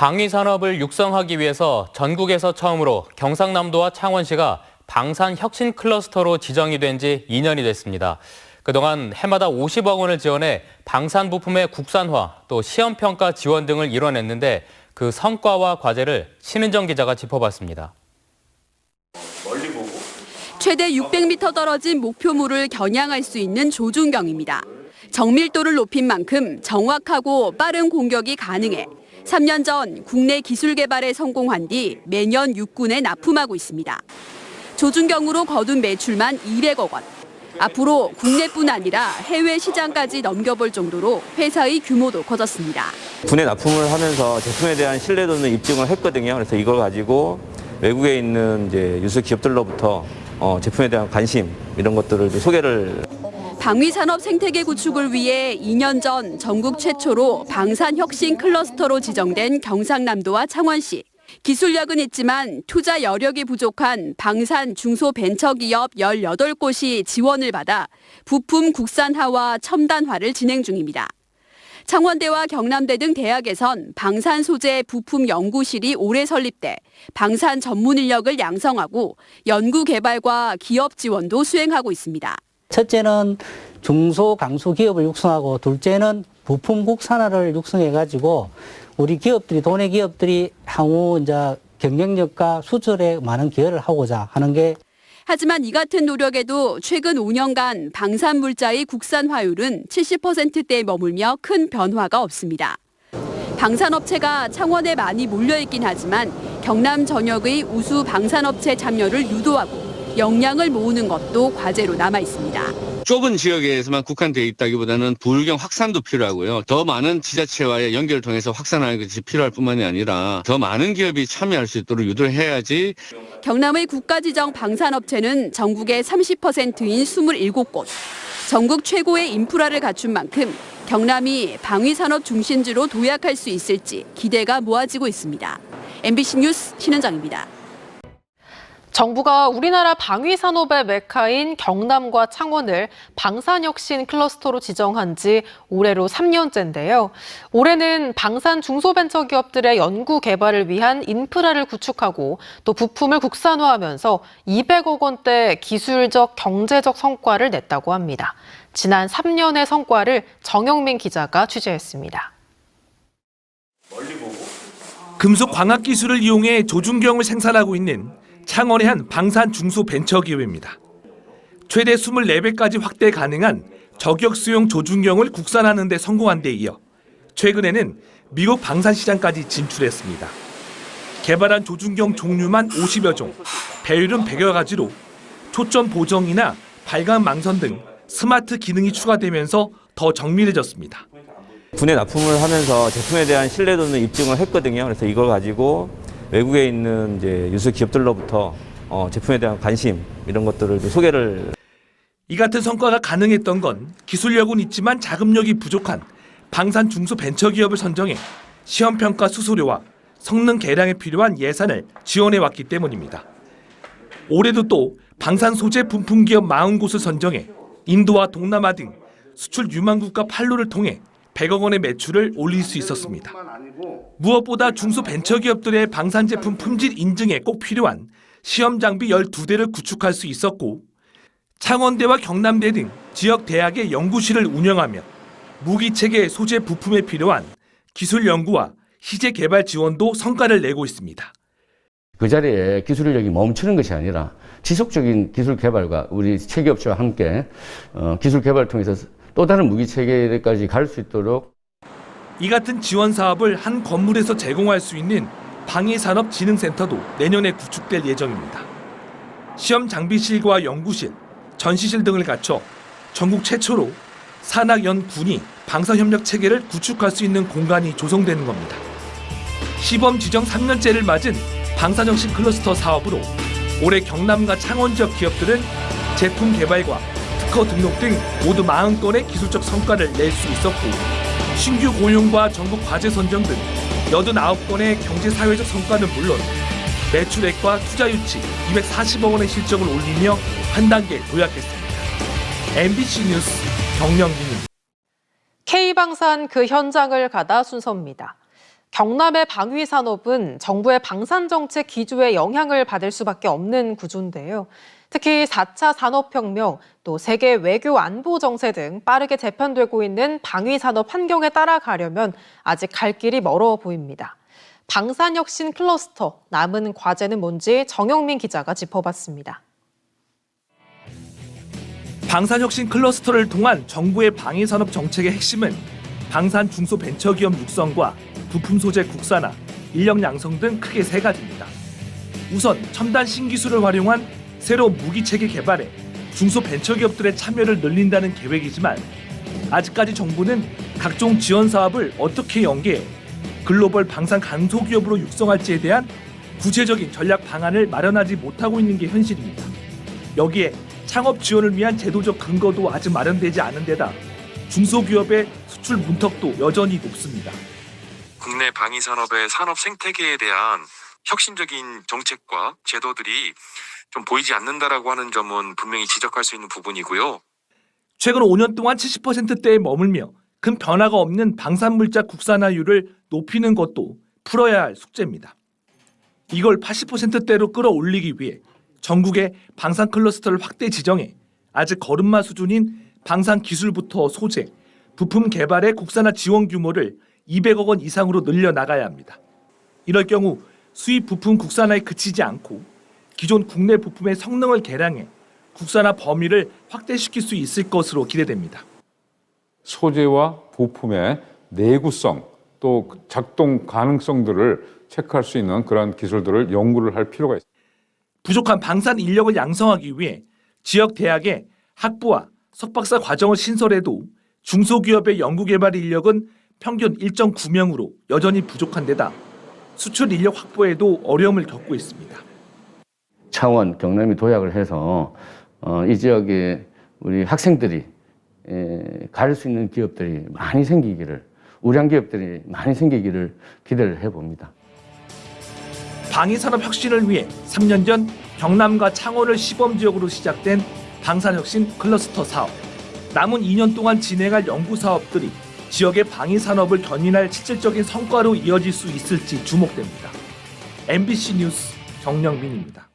방위산업을 육성하기 위해서 전국에서 처음으로 경상남도와 창원시가 방산혁신 클러스터로 지정이 된 지 2년이 됐습니다. 그동안 해마다 50억 원을 지원해 방산 부품의 국산화, 또 시험평가 지원 등을 이뤄냈는데 그 성과와 과제를 신은정 기자가 짚어봤습니다. 최대 600m 떨어진 목표물을 겨냥할 수 있는 조준경입니다. 정밀도를 높인 만큼 정확하고 빠른 공격이 가능해 3년 전 국내 기술 개발에 성공한 뒤 매년 육군에 납품하고 있습니다. 조준경으로 거둔 매출만 200억 원. 앞으로 국내뿐 아니라 해외 시장까지 넘겨볼 정도로 회사의 규모도 커졌습니다. 군에 납품을 하면서 제품에 대한 신뢰도는 입증을 했거든요. 그래서 이걸 가지고 외국에 있는 이제 유수 기업들로부터 제품에 대한 관심 이런 것들을 소개를. 방위산업 생태계 구축을 위해 2년 전 전국 최초로 방산혁신 클러스터로 지정된 경상남도와 창원시. 기술력은 있지만 투자 여력이 부족한 방산 중소벤처기업 18곳이 지원을 받아 부품 국산화와 첨단화를 진행 중입니다. 창원대와 경남대 등 대학에선 방산 소재 부품 연구실이 올해 설립돼 방산 전문 인력을 양성하고 연구 개발과 기업 지원도 수행하고 있습니다. 첫째는 중소 강소 기업을 육성하고 둘째는 부품 국산화를 육성해가지고 우리 기업들이 도내 기업들이 향후 이제 경쟁력과 수출에 많은 기여를 하고자 하는 게. 하지만 이 같은 노력에도 최근 5년간 방산 물자의 국산화율은 70%대에 머물며 큰 변화가 없습니다. 방산업체가 창원에 많이 몰려있긴 하지만 경남 전역의 우수 방산업체 참여를 유도하고 역량을 모으는 것도 과제로 남아 있습니다. 좁은 지역에서만 국한되어 있다기보다는 부울경 확산도 필요하고요. 더 많은 지자체와의 연결을 통해서 확산하는 것이 필요할 뿐만이 아니라 더 많은 기업이 참여할 수 있도록 유도를 해야지. 경남의 국가지정 방산업체는 전국의 30%인 27곳. 전국 최고의 인프라를 갖춘 만큼 경남이 방위산업 중심지로 도약할 수 있을지 기대가 모아지고 있습니다. MBC 뉴스 신은정입니다. 정부가 우리나라 방위산업의 메카인 경남과 창원을 방산혁신 클러스터로 지정한 지 올해로 3년째인데요. 올해는 방산 중소벤처기업들의 연구 개발을 위한 인프라를 구축하고 또 부품을 국산화하면서 200억 원대 기술적, 경제적 성과를 냈다고 합니다. 지난 3년의 성과를 정영민 기자가 취재했습니다. 금속 광학 기술을 이용해 조준경을 생산하고 있는 창원의 한 방산 중소벤처기업입니다. 최대 24배까지 확대 가능한 저격수용 조준경을 국산하는 데 성공한 데 이어 최근에는 미국 방산 시장까지 진출했습니다. 개발한 조준경 종류만 50여 종, 배율은 100여 가지로 초점 보정이나 발광 망선 등 스마트 기능이 추가되면서 더 정밀해졌습니다. 군에 납품을 하면서 제품에 대한 신뢰도는 입증을 했거든요. 그래서 이걸 가지고 외국에 있는 이제 유수 기업들로부터 제품에 대한 관심 이런 것들을 소개를. 이 같은 성과가 가능했던 건 기술력은 있지만 자금력이 부족한 방산 중소벤처기업을 선정해 시험평가 수수료와 성능 개량에 필요한 예산을 지원해 왔기 때문입니다. 올해도 또 방산 소재 부품 기업 40곳을 선정해 인도와 동남아 등 수출 유망 국가 8루를 통해 100억 원의 매출을 올릴 수 있었습니다. 무엇보다 중소벤처기업들의 방산 제품 품질 인증에 꼭 필요한 시험 장비 12대를 구축할 수 있었고 창원대와 경남대 등 지역 대학의 연구실을 운영하며 무기체계 소재 부품에 필요한 기술 연구와 시제 개발 지원도 성과를 내고 있습니다. 그 자리에 기술력이 멈추는 것이 아니라 지속적인 기술 개발과 우리 체계업체와 함께 기술 개발을 통해서 또 다른 무기 체계까지 갈 수 있도록. 이 같은 지원 사업을 한 건물에서 제공할 수 있는 방위산업진흥센터도 내년에 구축될 예정입니다. 시험 장비실과 연구실, 전시실 등을 갖춰 전국 최초로 산학연 군이 방산협력 체계를 구축할 수 있는 공간이 조성되는 겁니다. 시범 지정 3년째를 맞은 방산혁신 클러스터 사업으로 올해 경남과 창원 지역 기업들은 제품 개발과 특허 등록 등 모두 40건의 기술적 성과를 낼 수 있었고 신규 고용과 전국 과제 선정 등 89건의 경제사회적 성과는 물론 매출액과 투자 유치 240억 원의 실적을 올리며 한 단계 도약했습니다. MBC 뉴스 정영민입니다. K방산 그 현장을 가다 순서입니다. 경남의 방위 산업은 정부의 방산 정책 기조에 영향을 받을 수밖에 없는 구조인데요. 특히 4차 산업혁명, 또 세계 외교 안보 정세 등 빠르게 재편되고 있는 방위 산업 환경에 따라가려면 아직 갈 길이 멀어 보입니다. 방산혁신 클러스터, 남은 과제는 뭔지 정영민 기자가 짚어봤습니다. 방산혁신 클러스터를 통한 정부의 방위산업 정책의 핵심은 방산 중소벤처기업 육성과 부품 소재 국산화, 인력 양성 등 크게 세 가지입니다. 우선 첨단 신기술을 활용한 새로운 무기체계 개발에 중소벤처기업들의 참여를 늘린다는 계획이지만 아직까지 정부는 각종 지원 사업을 어떻게 연계해 글로벌 방산 강소기업으로 육성할지에 대한 구체적인 전략 방안을 마련하지 못하고 있는 게 현실입니다. 여기에 창업 지원을 위한 제도적 근거도 아직 마련되지 않은 데다 중소기업의 수출 문턱도 여전히 높습니다. 국내 방위산업의 산업 생태계에 대한 혁신적인 정책과 제도들이 좀 보이지 않는다라고 하는 점은 분명히 지적할 수 있는 부분이고요. 최근 5년 동안 70%대에 머물며 큰 변화가 없는 방산물자 국산화율을 높이는 것도 풀어야 할 숙제입니다. 이걸 80%대로 끌어올리기 위해 전국의 방산 클러스터를 확대 지정해 아직 걸음마 수준인 방산 기술부터 소재, 부품 개발의 국산화 지원 규모를 200억 원 이상으로 늘려나가야 합니다. 이럴 경우 수입 부품 국산화에 그치지 않고 기존 국내 부품의 성능을 개량해 국산화 범위를 확대시킬 수 있을 것으로 기대됩니다. 소재와 부품의 내구성 또 작동 가능성들을 체크할 수 있는 그런 기술들을 연구를 할 필요가 있습니다. 부족한 방산 인력을 양성하기 위해 지역 대학에 학부와 석박사 과정을 신설해도 중소기업의 연구개발 인력은 평균 1.9명으로 여전히 부족한 데다 수출 인력 확보에도 어려움을 겪고 있습니다. 창원, 경남이 도약을 해서 이 지역에 우리 학생들이 갈 수 있는 기업들이 많이 생기기를, 우량 기업들이 많이 생기기를 기대를 해봅니다. 방위산업 혁신을 위해 3년 전 경남과 창원을 시범지역으로 시작된 방산혁신 클러스터 사업. 남은 2년 동안 진행할 연구 사업들이 지역의 방위산업을 견인할 실질적인 성과로 이어질 수 있을지 주목됩니다. MBC 뉴스 정영민입니다.